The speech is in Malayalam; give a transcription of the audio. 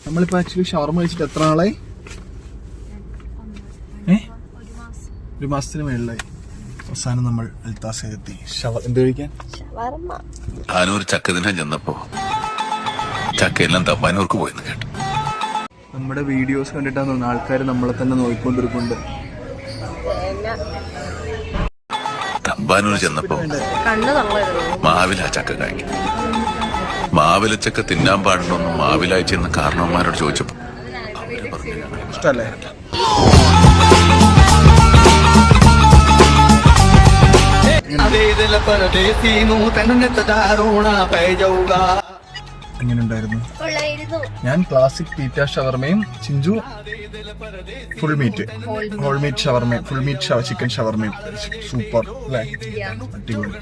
നമ്മളിപ്പോ ആക്ച്വലി ഷവർമ കഴിച്ചിട്ട് എത്ര നാളായി? ഒരു മാസത്തിന് മേളിലായി. അവസാനം നമ്മൾ എത്തി. എന്ത് കഴിക്കാൻ? താനൂർ ചക്കദിനം ചെന്നപ്പോ ചക്കയെല്ലാം തമ്പാനൂർക്ക് പോയെന്ന് കേട്ടു. നമ്മുടെ വീഡിയോസ് കണ്ടിട്ടാന്ന് തോന്നുന്നു ആൾക്കാർ നമ്മളെ തന്നെ നോക്കിക്കൊണ്ടിരിക്കുന്നുണ്ട്. തമ്പാനൂർ ചെന്നപ്പോ മാവില ചക്ക കഴിക്കും. മാവില ചക്ക തിന്നാൻ പാടുണ്ടോന്ന് മാവിലായി ചെന്ന് കാരണവന്മാരോട് ചോദിച്ചപ്പോ അവര് പറഞ്ഞു ഇഷ്ടല്ലേ? എങ്ങനെയുണ്ടായിരുന്നു? ഞാൻ ക്ലാസിക് പീറ്റ ഷവർമയും Chinchu full meat whole meat ഷവർമയും ഫുൾ മീറ്റ് ചിക്കൻ ഷവർമയും. സൂപ്പർ അല്ലേ? അടിപൊളി.